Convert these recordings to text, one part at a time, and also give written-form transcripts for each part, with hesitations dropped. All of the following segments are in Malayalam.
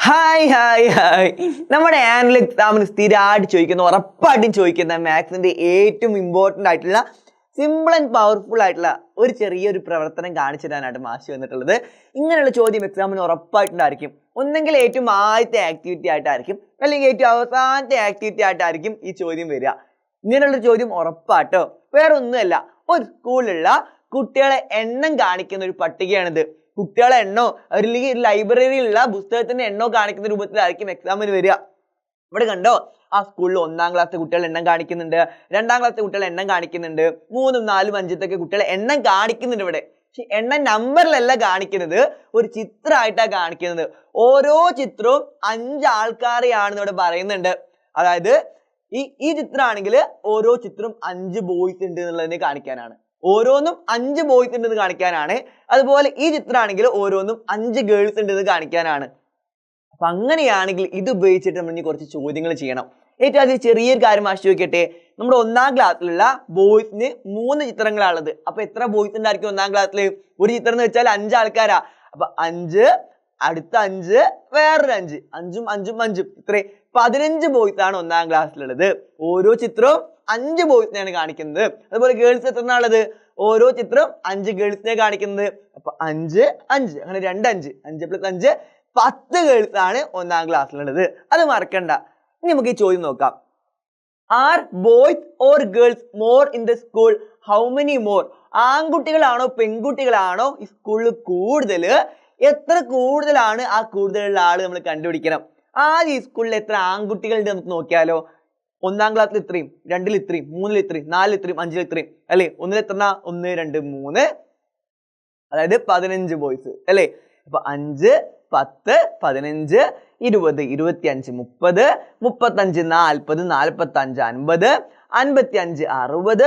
ഹായ് ഹായ് ഹായ് നമ്മുടെ ആനുവൽ എക്സാമിന് സ്ഥിരമായിട്ട് ചോദിക്കുന്ന ഉറപ്പായിട്ടും ചോദിക്കുന്ന മാത്സിന്റെ ഏറ്റവും ഇമ്പോർട്ടൻ്റ് ആയിട്ടുള്ള സിമ്പിൾ ആൻഡ് പവർഫുൾ ആയിട്ടുള്ള ഒരു ചെറിയൊരു പ്രവർത്തനം കാണിച്ചു തരാനായിട്ട് മാഷ് വന്നിട്ടുള്ളത്. ഇങ്ങനെയുള്ള ചോദ്യം എക്സാമിന് ഉറപ്പായിട്ടുണ്ടായിരിക്കും. ഒന്നെങ്കിൽ ഏറ്റവും ആദ്യത്തെ ആക്ടിവിറ്റി ആയിട്ടായിരിക്കും, അല്ലെങ്കിൽ ഏറ്റവും അവസാനത്തെ ആക്ടിവിറ്റി ആയിട്ടായിരിക്കും ഈ ചോദ്യം വരിക. ഇങ്ങനെയുള്ള ചോദ്യം ഉറപ്പാട്ടോ. വേറെ ഒന്നുമല്ല, ഒരു സ്കൂളിലുള്ള കുട്ടികളെ എണ്ണം കാണിക്കുന്ന ഒരു പട്ടികയാണിത്. കുട്ടികളെ എണ്ണോ അല്ലെങ്കിൽ ലൈബ്രറിയിലുള്ള പുസ്തകത്തിന്റെ എണ്ണോ കാണിക്കുന്ന രൂപത്തിലായിരിക്കും എക്സാമിന് വരിക. ഇവിടെ കണ്ടോ, ആ സ്കൂളിൽ 1ാം ക്ലാസ് കുട്ടികൾ എണ്ണം കാണിക്കുന്നുണ്ട്, 2ാം ക്ലാസ് കുട്ടികൾ എണ്ണം കാണിക്കുന്നുണ്ട്, 3, 4, 5 കുട്ടികൾ എണ്ണം കാണിക്കുന്നുണ്ട്. ഇവിടെ പക്ഷെ എണ്ണം നമ്പറിലല്ല കാണിക്കുന്നത്, ഒരു ചിത്രമായിട്ടാണ് കാണിക്കുന്നത്. ഓരോ ചിത്രവും 5 ആൾക്കാരെയാണെന്ന് ഇവിടെ പറയുന്നുണ്ട്. അതായത് ഈ ചിത്രമാണെങ്കിൽ ഓരോ ചിത്രം 5 ബോയ്സ് ഉണ്ട് എന്നുള്ളതിനെ കാണിക്കാനാണ്. ഓരോന്നും 5 ബോയ്സ് ഉണ്ടെന്ന് കാണിക്കാനാണ്. അതുപോലെ ഈ ചിത്രമാണെങ്കിൽ ഓരോന്നും 5 ഗേൾസ് ഉണ്ടെന്ന് കാണിക്കാനാണ്. അപ്പൊ അങ്ങനെയാണെങ്കിൽ ഇത് ഉപയോഗിച്ചിട്ട് നമ്മൾ ഇനി കുറച്ച് ചോദ്യങ്ങൾ ചെയ്യണം. ഏറ്റവും ആദ്യം ചെറിയൊരു കാര്യം മാഷ് ചോദിക്കട്ടെ. നമ്മുടെ 1ാം ക്ലാസ്സിലുള്ള ബോയ്സിന് 3 ചിത്രങ്ങളാണുള്ളത്. അപ്പൊ എത്ര ബോയ്സ് ഉണ്ടായിരിക്കും 1ാം ക്ലാസ്സിൽ? ഒരു ചിത്രം എന്ന് വെച്ചാൽ 5 ആൾക്കാരാ. അപ്പൊ 5, അടുത്ത 5, വേറൊരു 5, 5ഉം 5ഉം 5ഉം ഇത്രേ 15 ബോയ്സ് ആണ് 1ാം ക്ലാസ്സിലുള്ളത്. ഓരോ ചിത്രവും 5 ബോയ്സിനെയാണ് കാണിക്കുന്നത്. അതുപോലെ ഗേൾസ് എത്രയാണുള്ളത്? ഓരോ ചിത്രം 5 ഗേൾസിനെ കാണിക്കുന്നത്. അപ്പൊ 5, 5 അങ്ങനെ 2 5, 5 + 5 10 ഗേൾസ് ആണ് 1ാം ക്ലാസ്സിലുള്ളത്. അത് മറക്കണ്ട. ഇനി നമുക്ക് ഈ ചോദ്യം നോക്കാം. Are boys or girls more in the school? How many more? ആൺകുട്ടികളാണോ പെൺകുട്ടികളാണോ ഈ സ്കൂളിൽ കൂടുതൽ? എത്ര കൂടുതലാണ് ആ കൂടുതലുള്ള ആള് നമ്മൾ കണ്ടുപിടിക്കണം. ആദ്യം ഈ സ്കൂളിൽ എത്ര ആൺകുട്ടികളുണ്ട് നമുക്ക് നോക്കിയാലോ. 1ാം ക്ലാസ്സിൽ ഇത്രയും, 2ൽ ഇത്രയും, 3ൽ ഇത്രയും, 4ൽ ഇത്രയും, 5ൽ ഇത്രയും അല്ലേ. 1ൽ എത്ര? 1 2 3, അതായത് 15 ബോയ്സ് അല്ലേ. അപ്പൊ 5 10 15 20 25 30 35 40 45 50 55 60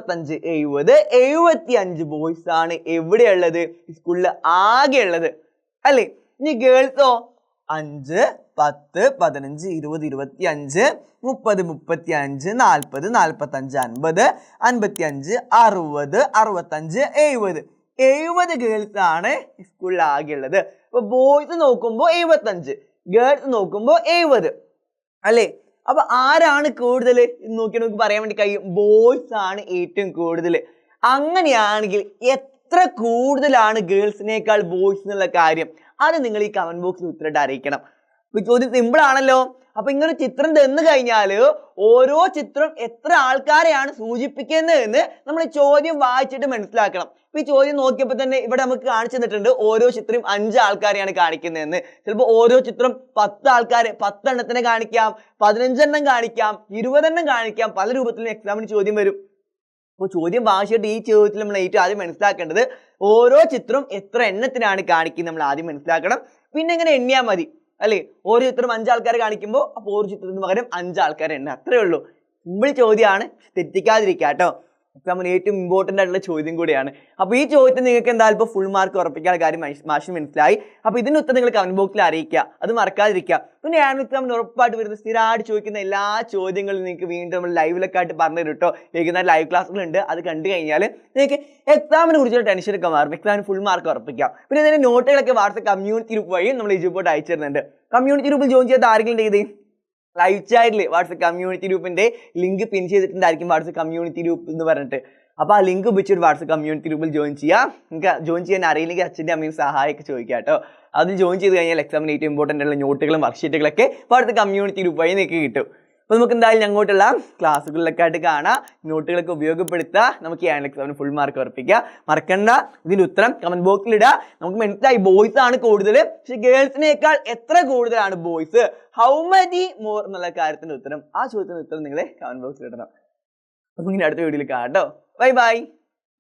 65 70 75 ബോയ്സ് ആണ് എവിടെയുള്ളത്? സ്കൂളിൽ ആകെ ഉള്ളത് അല്ലേ. ഇനി ഗേൾസോ? 5 10 15 20 25 30 35 40 45 50 55 60 65 70 70 ഗേൾസ് ആണ് സ്കൂളിൽ ആകെ ഉള്ളത്. അപ്പൊ ബോയ്സ് നോക്കുമ്പോ 75, ഗേൾസ് നോക്കുമ്പോ 70 അല്ലേ. അപ്പൊ ആരാണ് കൂടുതൽ നോക്കി നമുക്ക് പറയാൻ വേണ്ടി കഴിയും? ബോയ്സ് ആണ് ഏറ്റവും കൂടുതൽ. അങ്ങനെയാണെങ്കിൽ എത്ര കൂടുതലാണ് ഗേൾസിനേക്കാൾ ബോയ്സ് എന്നുള്ള കാര്യം അത് നിങ്ങൾ ഈ കമന്റ് ബോക്സിൽ ഉത്തരമായിട്ട് അറിയിക്കണം. ചോദ്യം സിമ്പിൾ ആണല്ലോ. അപ്പൊ ഇങ്ങനെ ചിത്രം തന്നു കഴിഞ്ഞാൽ ഓരോ ചിത്രം എത്ര ആൾക്കാരെയാണ് സൂചിപ്പിക്കുന്നത് എന്ന് നമ്മൾ ചോദ്യം വായിച്ചിട്ട് മനസ്സിലാക്കണം. ഈ ചോദ്യം നോക്കിയപ്പോൾ തന്നെ ഇവിടെ നമുക്ക് കാണിച്ചു തന്നിട്ടുണ്ട് ഓരോ ചിത്രം 5 ആൾക്കാരെയാണ് കാണിക്കുന്നതെന്ന്. ചിലപ്പോൾ ഓരോ ചിത്രം 10 ആൾക്കാരെ, 10 എണ്ണത്തിനെ കാണിക്കാം, 15 എണ്ണം കാണിക്കാം, 20 എണ്ണം കാണിക്കാം. പല രൂപത്തിലും എക്സാമിന് ചോദ്യം വരും. അപ്പോൾ ചോദ്യം വായിച്ചിട്ട് ഈ ചോദ്യത്തിൽ നമ്മൾ ഏറ്റവും ആദ്യം മനസ്സിലാക്കേണ്ടത് ഓരോ ചിത്രം എത്ര എണ്ണത്തിനാണ് കാണിക്കുന്നത് നമ്മൾ ആദ്യം മനസ്സിലാക്കണം. പിന്നെ എങ്ങനെ എണ്ണിയാൽ മതി അല്ലേ. ഓരോ ചിത്രം 5 ആൾക്കാരെ കാണിക്കുമ്പോൾ അപ്പോൾ ഓരോ ചിത്രത്തിന് പകരം 5 ആൾക്കാരെ എണ്ണ. അത്രേ ഉള്ളൂ. സിമ്പിൾ ചോദ്യമാണ്, തെറ്റിക്കാതിരിക്കുക കേട്ടോ. എക്സാമിന് ഏറ്റവും ഇമ്പോർട്ടൻ്റ് ആയിട്ടുള്ള ചോദ്യം കൂടിയാണ്. അപ്പോൾ ഈ ചോദ്യത്തിന് നിങ്ങൾക്ക് എന്തായാലും ഫുൾ മാർക്ക് ഉറപ്പിക്കാനുള്ള കാര്യം മാഷിന് മനസ്സിലായി. അപ്പോൾ ഇതിന് ഉത്തരം നിങ്ങൾ കമന്റ് ബോക്സിൽ അറിയിക്കുക, അത് മറക്കാതിരിക്കുക. പിന്നെ ആനുവൽ എക്സാമിന് ഉറപ്പായിട്ട് വരുന്ന സ്ഥിരമായിട്ട് ചോദിക്കുന്ന എല്ലാ ചോദ്യങ്ങളും നിങ്ങൾക്ക് വീണ്ടും നമ്മൾ ലൈവിലൊക്കെ ആയിട്ട് പറഞ്ഞു തരും കേട്ടോ. വൈകുന്നേരം ലൈവ് ക്ലാസ്സുകളുണ്ട്, അത് കണ്ടു കഴിഞ്ഞാൽ നിങ്ങൾക്ക് എക്സാമിനെ കുറിച്ചുള്ള ടെൻഷനൊക്കെ മാറും. എക്സാമിന് ഫുൾ മാർക്ക് ഉറപ്പിക്കാം. പിന്നെ ഇതിന്റെ നോട്ടുകളൊക്കെ വാട്സ്ആപ്പ് കമ്മ്യൂണിറ്റി ഗ്രൂപ്പ് വഴി നമ്മൾ ഇജുപോട്ട് അയച്ചു തരുന്നുണ്ട്. കമ്മ്യൂണിറ്റി ഗ്രൂപ്പിൽ ജോയിൻ ചെയ്ത് ആരെങ്കിലും ചെയ്തേ ലൈവ് ചാറ്റിൽ വാട്സ്ആപ്പ് കമ്മ്യൂണിറ്റി ഗ്രൂപ്പിന്റെ ലിങ്ക് പിൻ ചെയ്തിട്ടുണ്ടായിരിക്കും, വാട്സ്ആപ്പ് കമ്മ്യൂണിറ്റി ഗ്രൂപ്പ് എന്ന് പറഞ്ഞിട്ട്. അപ്പോൾ ആ ലിങ്ക് ഉപയോഗിച്ചിട്ട് വാട്സ്ആപ്പ് കമ്മ്യൂണിറ്റി ഗ്രൂപ്പിൽ ജോയിൻ ചെയ്യാം. നിങ്ങൾക്ക് ജോയിൻ ചെയ്യാൻ അറിയില്ലെങ്കിൽ അച്ഛൻ്റെ അമ്മയും സഹായമൊക്കെ ചോദിക്കാം കേട്ടോ. അതിൽ ജോയിൻ ചെയ്ത് കഴിഞ്ഞാൽ എക്സാമിന് ഏറ്റവും ഇമ്പോർട്ടൻ്റ് ആയിട്ടുള്ള നോട്ടുകളും വർക്ക്ഷീറ്റുകളൊക്കെ വാട്സ്ആപ്പ് കമ്മ്യൂണിറ്റി ഗ്രൂപ്പ് വഴി നിങ്ങൾക്ക് കിട്ടും. അപ്പോൾ നമുക്ക് എന്തായാലും അങ്ങോട്ടുള്ള ക്ലാസ്സുകളിലൊക്കെ ആയിട്ട് കാണാം, നോട്ടുകളൊക്കെ ഉപയോഗപ്പെടുത്തുക. നമുക്ക് ഈ ആനുവൽ എക്സാമിന് ഫുൾ മാർക്ക് ഉറപ്പിക്കുക. മറക്കണ്ട, ഇതിൻ്റെ ഉത്തരം കമന്റ് ബോക്സിൽ ഇടുക. നമുക്ക് മനസ്സിലായി ബോയ്സ് ആണ് കൂടുതൽ, പക്ഷെ ഗേൾസിനേക്കാൾ എത്ര കൂടുതലാണ് ബോയ്സ്? ഹൗ മെനി മോർ എന്നുള്ള കാര്യത്തിന്റെ ഉത്തരം, ആ ചോദ്യത്തിന്റെ ഉത്തരം നിങ്ങൾ കമന്റ് ബോക്സിൽ ഇടണം. അപ്പൊ ഇങ്ങനെ അടുത്ത വീഡിയോയിൽ കാണാം കേട്ടോ. Bye bye.